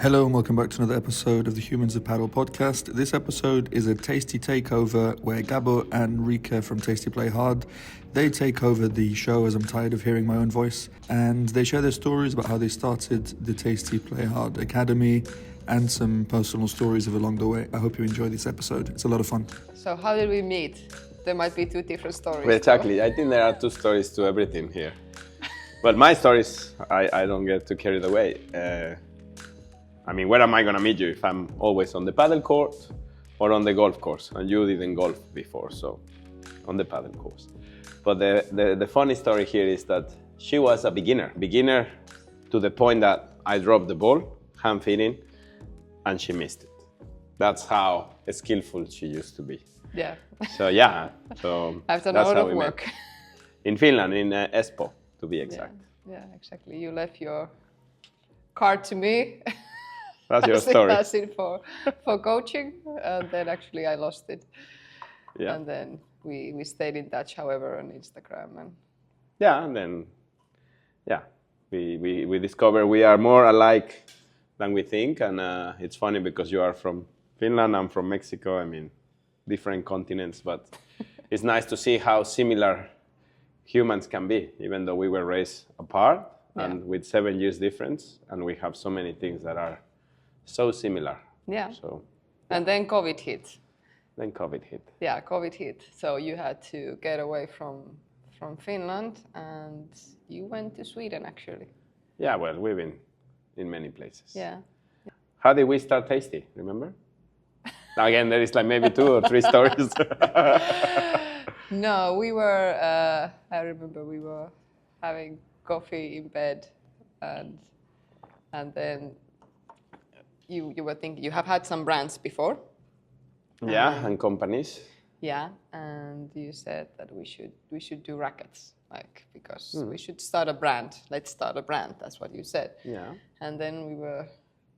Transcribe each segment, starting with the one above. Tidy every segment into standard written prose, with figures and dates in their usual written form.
Hello and welcome back to another episode of the Humans of Padel podcast. This episode is a tasty takeover where Gabo and Riikka from Tasty Play Hard, they take over the show as I'm tired of hearing my own voice, and they share their stories about how they started the Tasty Play Hard Academy and some personal stories of along the way. I hope you enjoy this episode. It's a lot of fun. So how did we meet? There might be two different stories. Well, exactly. I think there are two stories to everything here. But my stories, I don't get too carried away. Where am I going to meet you if I'm always on the paddle court or on the golf course? And you didn't golf before, so on the paddle course. But the funny story here is that she was a beginner to the point that I dropped the ball, hand feeding, and she missed it. That's how skillful she used to be. Yeah. So I've done a lot of work. In Finland, in Espoo, to be exact. Yeah, exactly. You left your card to me. That's your story. That's it for coaching, and then actually I lost it. Yeah. And then we stayed in touch, however, on Instagram. We discover we are more alike than we think, and it's funny because you are from Finland, I'm from Mexico. Different continents, but it's nice to see how similar humans can be, even though we were raised apart and with 7 years difference, and we have so many things that are so similar. Yeah. And then COVID hit. Yeah, COVID hit. So you had to get away from Finland, and you went to Sweden actually. Yeah, well, we've been in many places. Yeah. How did we start Tasty? Remember? Now again, there is like maybe 2 or 3 stories. No, we were. I remember we were having coffee in bed, and then you were thinking you have had some brands before. Yeah, and companies. Yeah, and you said that we should do rackets, because we should start a brand. Let's start a brand. That's what you said. Yeah. And then we were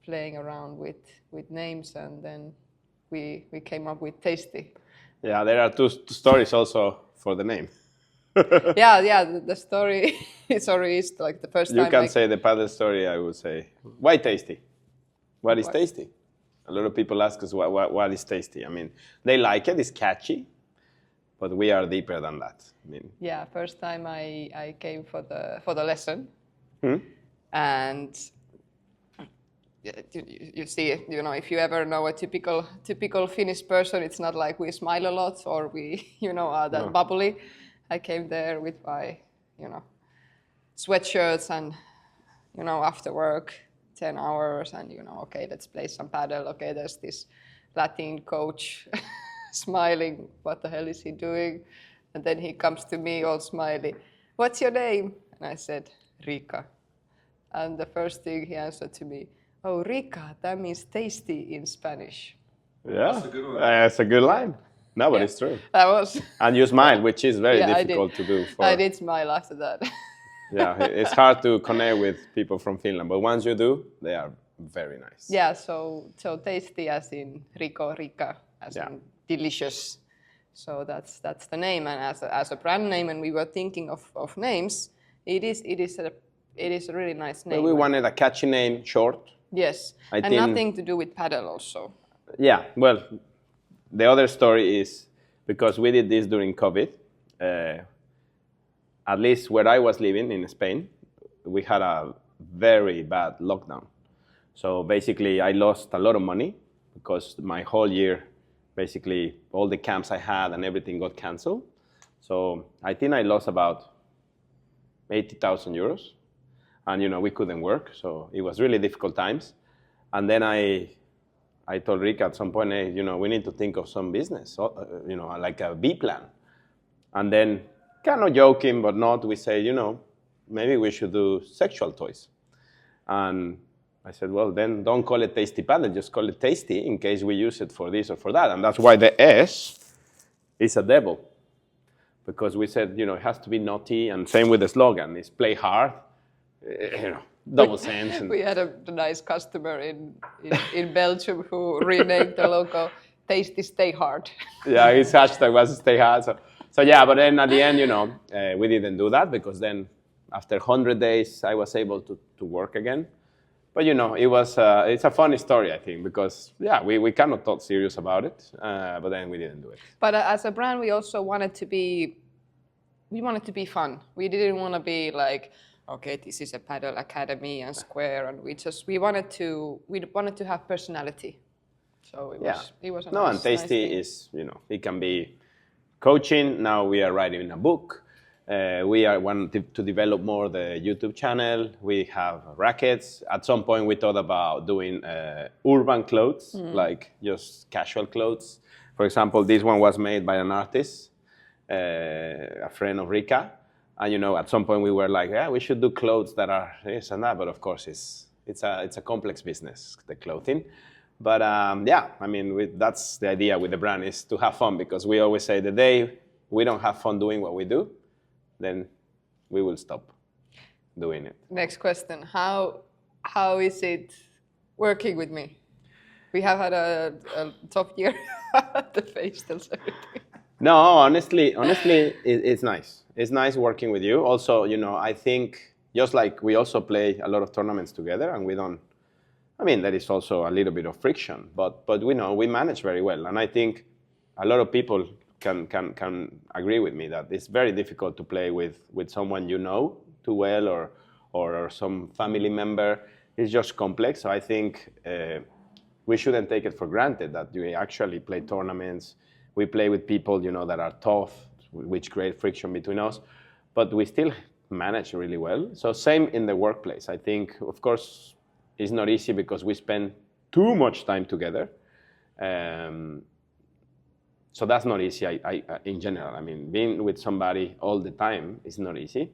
playing around with names, and then we came up with Tasty. Yeah, there are two stories also for the name. The story is like the first time. You can say the paddle story, I would say. Why Tasty? What is Tasty? A lot of people ask us what is Tasty. They like it, it's catchy, but we are deeper than that. Yeah, first time I came for the lesson, and you see, if you ever know a typical Finnish person, it's not like we smile a lot or we, are that bubbly. I came there with my, sweatshirts and, after work, 10 hours and, okay, let's play some paddle. Okay, there's this Latin coach smiling. What the hell is he doing? And then he comes to me all smiley. What's your name? And I said, Riikka. And the first thing he answered to me, oh, Riikka, that means tasty in Spanish. Yeah, that's a good one. That's a good line. No, but it's true. That was. And you smile, which is very difficult to do. I did smile after that. Yeah, it's hard to connect with people from Finland, but once you do, they are very nice. Yeah, so tasty as in Riikka as in delicious. So that's the name, and as a brand name, and we were thinking of names. It is a really nice name. Well, we wanted a catchy name, short. Yes, and nothing to do with paddle also. Yeah, well, the other story is because we did this during COVID. At least where I was living in Spain, we had a very bad lockdown. So basically, I lost a lot of money because my whole year, basically, all the camps I had and everything got canceled. So I think I lost about 80,000 euros. And, we couldn't work. So it was really difficult times. And then I told Rick at some point, hey, we need to think of some business, like a B plan. And then, kind of joking, but not, we say, maybe we should do sexual toys. And I said, well, then don't call it Tasty Paddle, just call it Tasty in case we use it for this or for that. And that's why the S is a devil. Because we said, it has to be naughty, and same with the slogan, it's play hard, double sense. We had a nice customer in Belgium who renamed the logo Tasty Stay Hard. Yeah, his hashtag was Stay Hard. So but then at the end, we didn't do that because then after 100 days, I was able to work again. But it's a funny story, I think, because we kind of thought serious about it, but then we didn't do it. But as a brand, we also wanted to be fun. We didn't want to be like, okay, this is a Padel Academy and Square, and we wanted to have personality. So it was a no, nice, and Tasty nice thing. is, it can be coaching. Now we are writing a book. We are wanting to develop more the YouTube channel. We have rackets. At some point, we thought about doing urban clothes, like just casual clothes. For example, this one was made by an artist, a friend of Riikka. And at some point we were like, we should do clothes that are this and that. But of course, it's a complex business, the clothing. But that's the idea with the brand, is to have fun, because we always say the day we don't have fun doing what we do, then we will stop doing it. Next question. How is it working with me? We have had a tough year. The face tells everything. No, honestly, it's nice. It's nice working with you. Also, I think just like we also play a lot of tournaments together, and there is also a little bit of friction, but we manage very well. And I think a lot of people can agree with me that it's very difficult to play with someone too well, or some family member. It's just complex. So I think we shouldn't take it for granted that we actually play tournaments. We play with people that are tough, which create friction between us, but we still manage really well. So same in the workplace. I think, of course, it's not easy because we spend too much time together. So that's not easy. I in general, being with somebody all the time is not easy.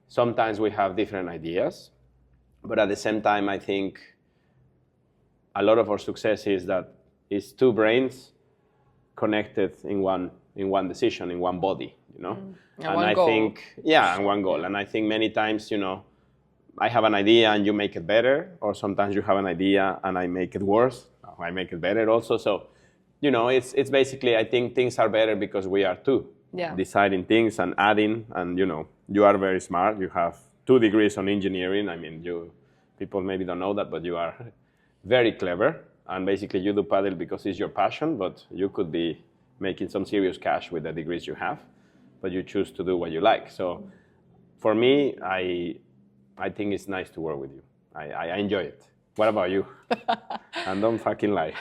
Sometimes we have different ideas, but at the same time, I think a lot of our success is that it's two brains connected in one decision, in one body, And I goal. think, and one goal. And I think many times, I have an idea and you make it better, or sometimes you have an idea and I make it worse. I make it better also. So, it's basically, I think things are better because we are two deciding things and adding. And, you are very smart. You have 2 degrees on engineering. People maybe don't know that, but you are very clever. And basically you do Padel because it's your passion, but you could be making some serious cash with the degrees you have, but you choose to do what you like. So for me, I think it's nice to work with you. I enjoy it. What about you? And don't fucking lie.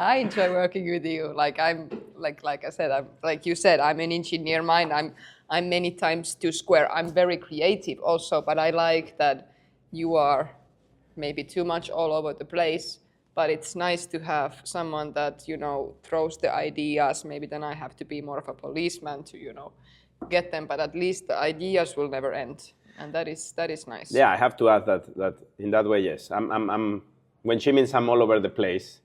I enjoy working with you. Like I said, like you said, I'm an engineer mind. I'm many times too square. I'm very creative also, but I like that you are maybe too much all over the place. But it's nice to have someone that throws the ideas. Maybe then I have to be more of a policeman to get them. But at least the ideas will never end, and that is nice. Yeah, I have to add that in that way, yes. I'm when she means I'm all over the place,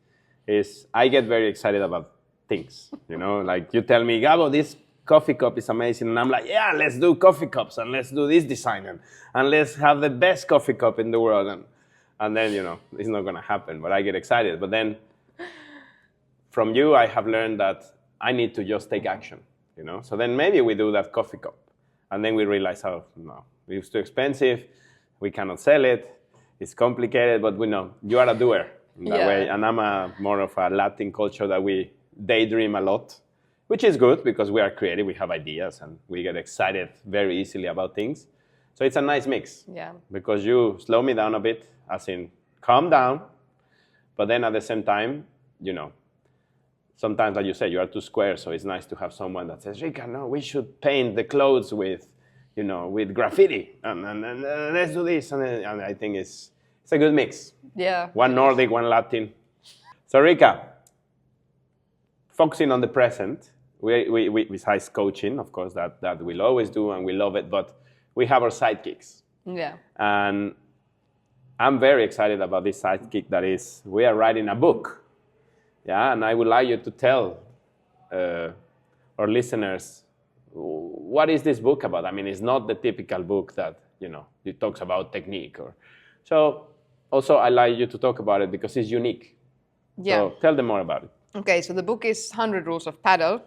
is I get very excited about things. Like you tell me, Gabo, this coffee cup is amazing, and I'm like, yeah, let's do coffee cups, and let's do this design, and let's have the best coffee cup in the world, and then it's not gonna happen. But I get excited. But then from you, I have learned that I need to just take action. So then maybe we do that coffee cup, and then we realize, it's too expensive, we cannot sell it, it's complicated, but we know you are a doer in that way, and I'm more of a Latin culture that we daydream a lot, which is good because we are creative, we have ideas, and we get excited very easily about things. So it's a nice mix. Yeah. Because you slow me down a bit, as in calm down, but then at the same time, sometimes, like you say, you are too square, so it's nice to have someone that says, Riikka, no, we should paint the clothes with graffiti, and let's do this, and I think it's a good mix. Yeah. One Nordic, one Latin. So Riikka, focusing on the present, we besides coaching, of course, that we'll always do and we love it, but we have our sidekicks. Yeah. And I'm very excited about this sidekick that is, we are writing a book. Yeah, and I would like you to tell our listeners, what is this book about? It's not the typical book that, it talks about technique. So also I like you to talk about it because it's unique. Yeah. So tell them more about it. Okay, so the book is 100 Rules of Padel.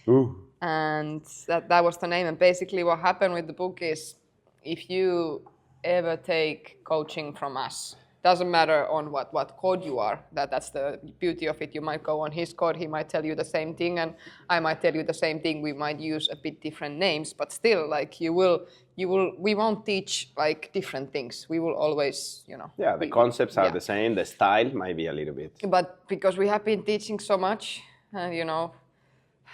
Ooh. And that was the name. And basically what happened with the book is if you ever take coaching from us. Doesn't matter on what code you are. That's the beauty of it. You might go on his code, he might tell you the same thing, and I might tell you the same thing. We might use a bit different names, but still, like we won't teach like different things. We will always, Yeah, the concepts are the same. The style might be a little bit. But because we have been teaching so much,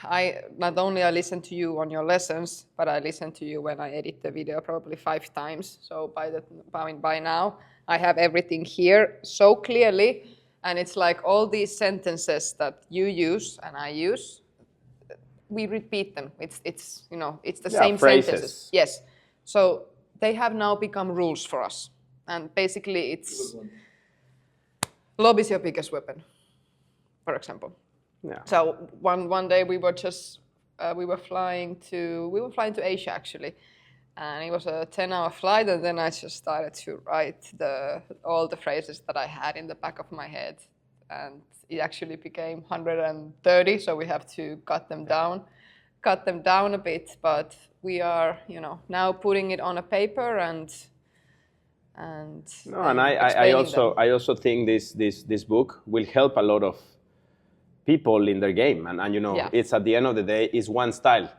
I not only I listen to you on your lessons, but I listen to you when I edit the video probably 5 times. So by now, I have everything here so clearly, and it's like all these sentences that you use and I use, we repeat them. It's the same phrases. Sentences. Yes. So they have now become rules for us, and basically it's lob is your biggest weapon, for example. Yeah. So one day we were flying to Asia actually, and it was a 10-hour flight, and then I just started to write all the phrases that I had in the back of my head, and it actually became 130. So we have to cut them down a bit, but we are now putting it on a paper and I also think this book will help a lot of people in their game, and it's at the end of the day is one style.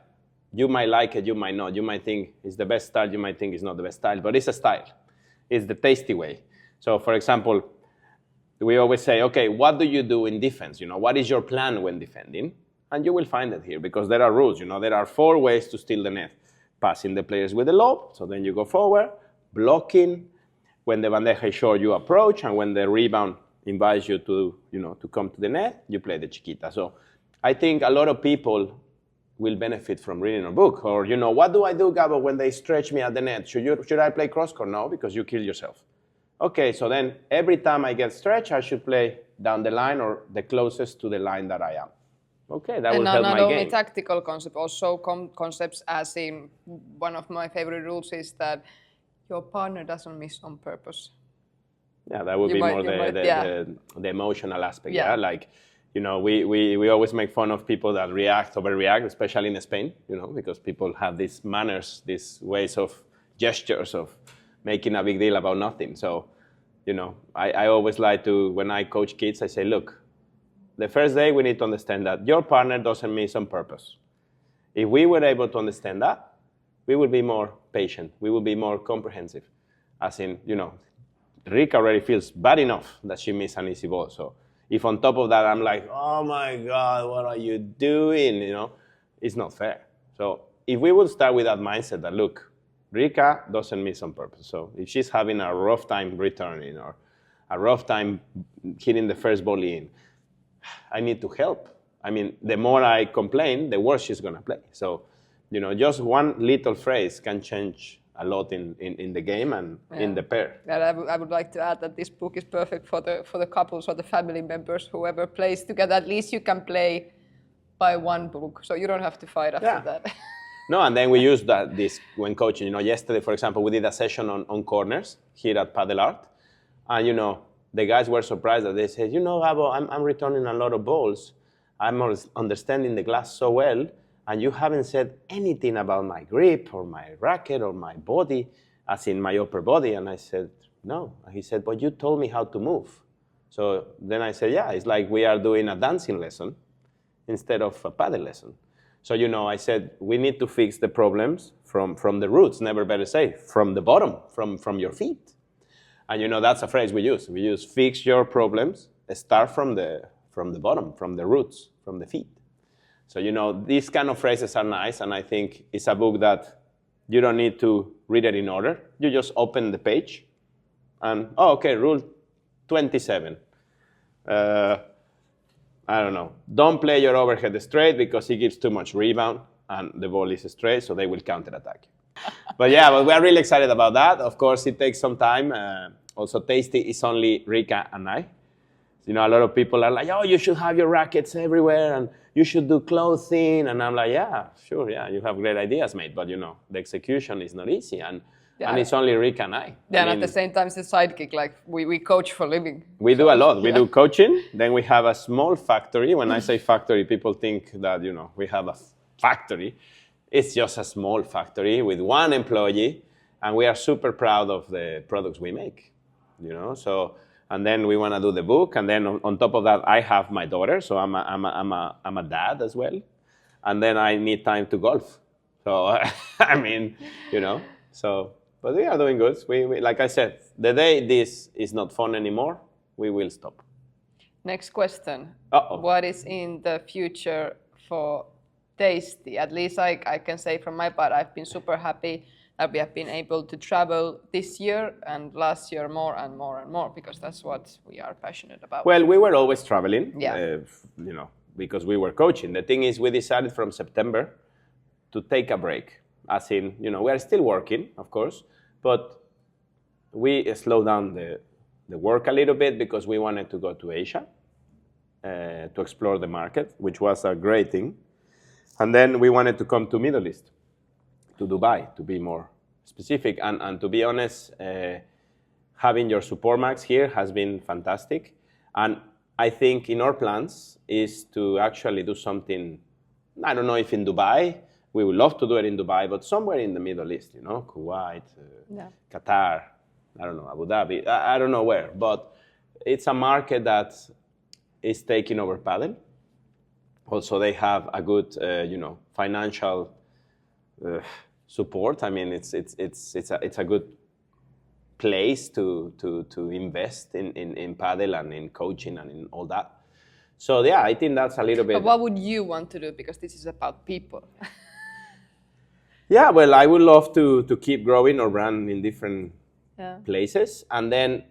You might like it, you might not. You might think it's the best style, you might think it's not the best style, but it's a style. It's the tasty way. So for example, we always say, okay, what do you do in defense? What is your plan when defending? And you will find it here because there are rules. There are 4 ways to steal the net. Passing the players with the lob, so then you go forward. Blocking, when the bandeja is short, you approach, and when the rebound invites you to come to the net, you play the chiquita. So I think a lot of people will benefit from reading a book. Or, what do I do, Gabo, when they stretch me at the net? Should I play cross-court? No, because you kill yourself. Okay, so then every time I get stretched, I should play down the line or the closest to the line that I am. Okay, that will help my game. And not only tactical concepts, also concepts as in one of my favorite rules is that your partner doesn't miss on purpose. Yeah, that would be more the emotional aspect. Yeah, like, we always make fun of people that overreact, especially in Spain, because people have these manners, these ways of gestures of making a big deal about nothing. So, I always like to, when I coach kids, I say, look, the first day we need to understand that your partner doesn't miss on purpose. If we were able to understand that, we would be more patient. We would be more comprehensive. As in, Riikka already feels bad enough that she missed an easy ball. So if on top of that I'm like, oh my God, what are you doing? It's not fair. So if we would start with that mindset that, look, Riikka doesn't miss on purpose. So if she's having a rough time returning or a rough time hitting the first ball in, I need to help. I mean, the more I complain, the worse she's going to play. So, just one little phrase can change a lot in the game and in the pair. And I would like to add that this book is perfect for the couples or the family members, whoever plays together. At least you can play by one book, so you don't have to fight after that. No, and then we use this when coaching. Yesterday, for example, we did a session on corners here at Padel Art, and the guys were surprised that they said, Gabo, I'm returning a lot of balls. I'm understanding the glass so well, and you haven't said anything about my grip or my racket or my body, as in my upper body. And I said, no. And he said, but you told me how to move. So then I said, yeah, it's like we are doing a dancing lesson instead of a paddle lesson. So, I said, we need to fix the problems from the roots, never better say, from the bottom, from your feet. And, that's a phrase we use. We use fix your problems, start from the bottom, from the roots, from the feet. So, these kind of phrases are nice, and I think it's a book that you don't need to read it in order. You just open the page, and, okay, rule 27. I don't know. Don't play your overhead straight because it gives too much rebound, and the ball is straight, so they will counterattack you. But we're really excited about that. Of course, it takes some time. Also, tasty is only Riikka and I. A lot of people are like, oh, you should have your rackets everywhere, and you should do clothing. And I'm like, yeah, sure, yeah, you have great ideas, mate. But, the execution is not easy. And it's only Riikka and I. Yeah, and at the same time, it's a sidekick. Like, we coach for a living. We do a lot. We do coaching. Then we have a small factory. When I say factory, people think that, we have a factory. It's just a small factory with one employee. and we are super proud of the products we make, you know. So, and then we want to do the book, and then on top of that, I have my daughter, so I'm a dad as well, and then I need time to golf. So I mean, you know, so but we are doing good. We like I said, the day this is not fun anymore, we will stop. Next question. Uh-oh. What is in the future for Tasty? At least I can say from my part, I've been super happy that we have been able to travel this year and last year more and more and more, because that's what we are passionate about. Well, we were always traveling, Yeah. you know, because we were coaching. The thing is, we decided from September to take a break. As in, you know, we are still working, of course, but we slowed down the work a little bit because we wanted to go to Asia to explore the market, which was a great thing. And then we wanted to come to Middle East, to Dubai, to be more specific. And to be honest, having your support max here has been fantastic. And I think in our plans is to actually do something, I don't know if in Dubai, we would love to do it in Dubai, but somewhere in the Middle East, you know, Kuwait, Qatar, I don't know, Abu Dhabi, I don't know where. But it's a market that is taking over Padel. Also, they have a good, you know, financial support. I mean, it's a good place to invest in Padel and in coaching and in all that. So yeah, I think that's a little bit. But what would you want to do? Because this is about people. Yeah, well, I would love to keep growing our brand in different places. And then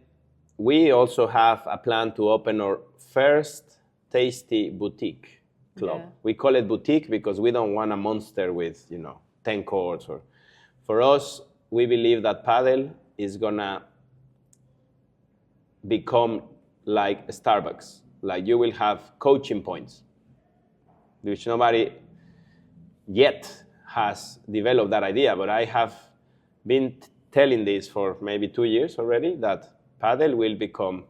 we also have a plan to open our first Tasty boutique club. Yeah. We call it boutique because we don't want a monster with, you know, 10 courts. Or for us, we believe that Padel is gonna become like Starbucks. Like you will have coaching points, which nobody yet has developed that idea. But I have been telling this for maybe 2 years already, that Padel will become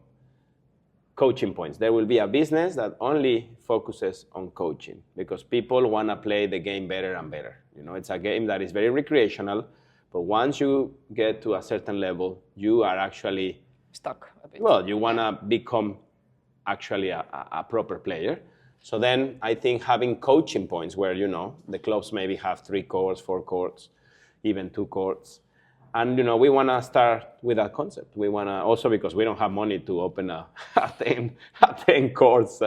coaching points. There will be a business that only focuses on coaching because people want to play the game better and better. You know, it's a game that is very recreational, but once you get to a certain level, you are actually Stuck a bit. well, you want to become actually a proper player. So then I think having coaching points where, you know, the clubs maybe have 3 courts, 4 courts, even 2 courts. And, you know, we want to start with that concept. We want to, also because we don't have money to open a 10 courts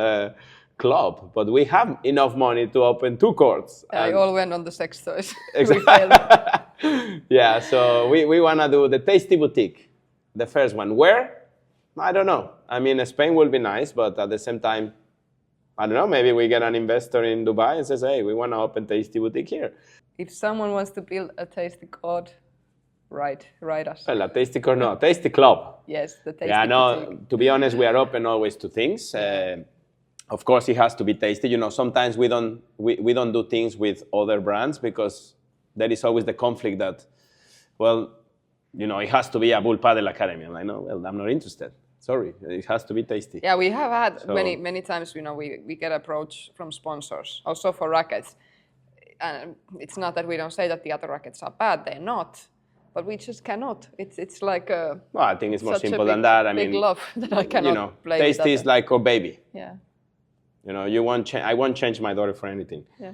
club, but we have enough money to open 2 courts. I all went on the sex toys. Exactly. Yeah, so we want to do the Tasty Boutique, the first one. Where? I don't know. I mean, Spain will be nice, but at the same time, I don't know, maybe we get an investor in Dubai and says, hey, we want to open Tasty Boutique here. If someone wants to build a Tasty code, write us. Well, a Tasty or no, Tasty Club. Yes, the Tasty Yeah, no, boutique. to be honest, we are open always to things. Of course, it has to be tasty. You know, sometimes we don't do things with other brands because there is always the conflict that, well, you know, it has to be a Bull Padel Academy. And I know, well, I'm not interested. Sorry, it has to be tasty. Yeah, we have had many times, you know, we get approached from sponsors, also for rackets. And it's not that we don't say that the other rackets are bad, they're not. But we just cannot. It's like a. Well, I think it's more such a simple big, than that. I big mean, love that I cannot you know, play tasty with is like our baby. Yeah. You know, I won't change my daughter for anything. Yeah.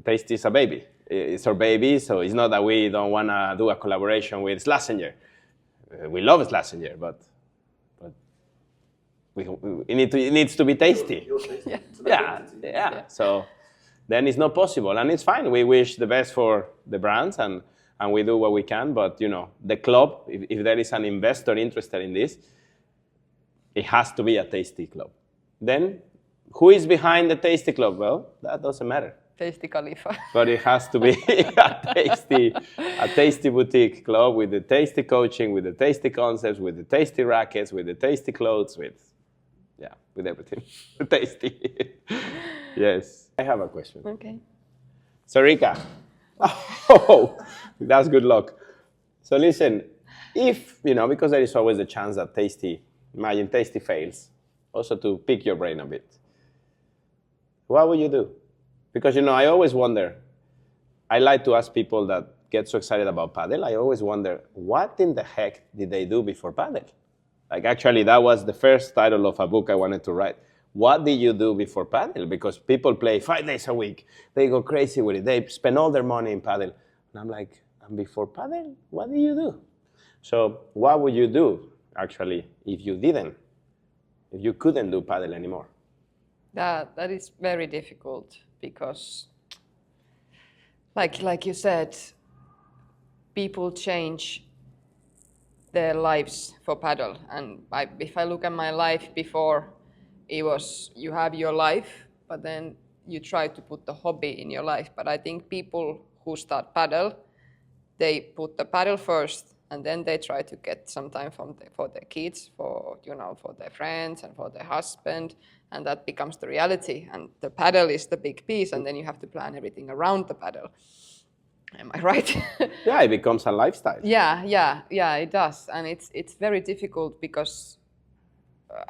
Tasty is a baby. It's our baby, so it's not that we don't want to do a collaboration with Schlesinger. We love Schlesinger, but it needs to be tasty. Yeah. So then it's not possible, and it's fine. We wish the best for the brands, and we do what we can. But you know, the club, if there is an investor interested in this, it has to be a tasty club. Then, who is behind the tasty club? Well, that doesn't matter. Tasty Khalifa. But it has to be a tasty boutique club with the tasty coaching, with the tasty concepts, with the tasty rackets, with the tasty clothes, with everything. Tasty. Yes. I have a question. Okay. So Riikka, oh, that's good luck. So listen, if, you know, because there is always a chance that imagine tasty fails, also to pick your brain a bit. What would you do? Because, you know, I always wonder, I like to ask people that get so excited about Padel, I always wonder, what in the heck did they do before Padel? Like, actually, that was the first title of a book I wanted to write. What did you do before Padel? Because people play 5 days a week. They go crazy with it. They spend all their money in Padel. And I'm like, and before Padel, what did you do? So what would you do, actually, if you didn't? If you couldn't do Padel anymore? That is very difficult because, like you said, people change their lives for Padel. And if I look at my life before, it was you have your life, but then you try to put the hobby in your life. But I think people who start Padel, they put the Padel first, and then they try to get some time for their kids, for their friends and for their husband, and that becomes the reality. And the Padel is the big piece, and then you have to plan everything around the Padel. Am I right? Yeah, it becomes a lifestyle. Yeah, it does, and it's very difficult because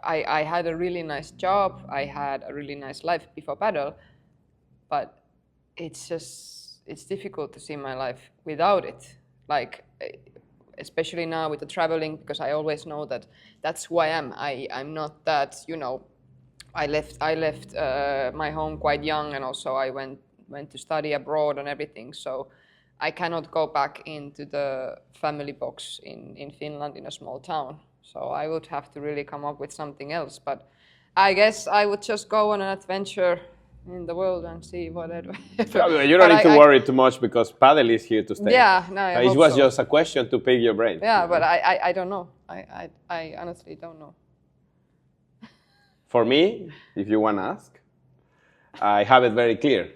I had a really nice job, I had a really nice life before Padel, but it's difficult to see my life without it. Like, especially now with the traveling, because I always know that that's who I am. I'm not that, I left my home quite young, and also I went to study abroad and everything. So I cannot go back into the family box in Finland in a small town. So I would have to really come up with something else. But I guess I would just go on an adventure in the world and see whatever. You don't need to worry too much because Padel is here to stay. Yeah, no, it was just a question to pick your brain. Yeah, but I don't know. I honestly don't know. For me, if you want to ask, I have it very clear.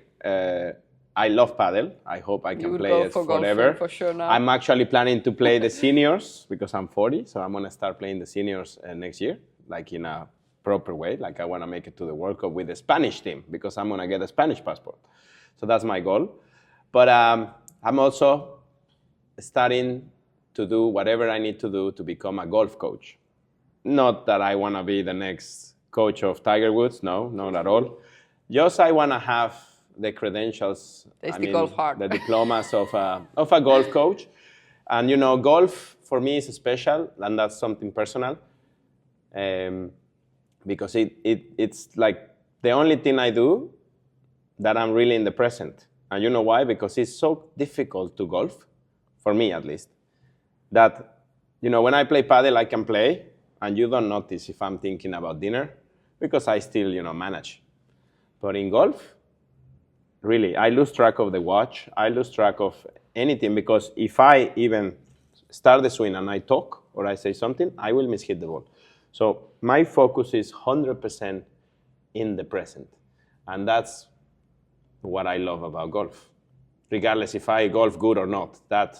I love Padel. I hope I can play it forever. For sure now. I'm actually planning to play the seniors because I'm 40, so I'm going to start playing the seniors next year, like in a proper way. Like I want to make it to the World Cup with the Spanish team because I'm going to get a Spanish passport. So that's my goal. But I'm also starting to do whatever I need to do to become a golf coach. Not that I want to be the next coach of Tiger Woods. No, not at all. Just I want to have the credentials, the diplomas of a golf coach. And golf for me is special, and that's something personal, because it's like the only thing I do that I'm really in the present. And you know why? Because it's so difficult to golf, for me at least, that when I play Padel, I can play, and you don't notice if I'm thinking about dinner, because I still manage. But in golf, really, I lose track of the watch. I lose track of anything because if I even start the swing and I talk or I say something, I will mishit the ball. So my focus is 100% in the present. And that's what I love about golf. Regardless if I golf good or not, that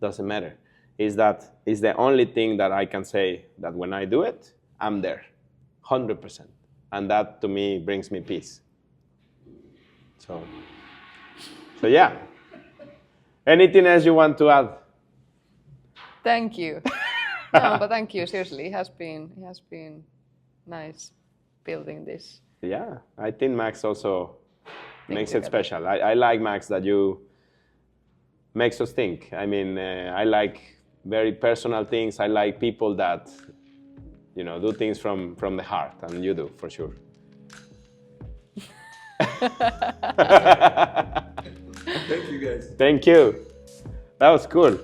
doesn't matter. Is the only thing that I can say that when I do it, I'm there, 100%. And that to me brings me peace. So yeah. Anything else you want to add? Thank you. No, but thank you. Seriously, it has been nice building this. Yeah, I think Max also makes it special. I like, Max, that you makes us think. I mean, I like very personal things. I like people that do things from the heart, and you do for sure. Thank you, guys. Thank you. That was cool.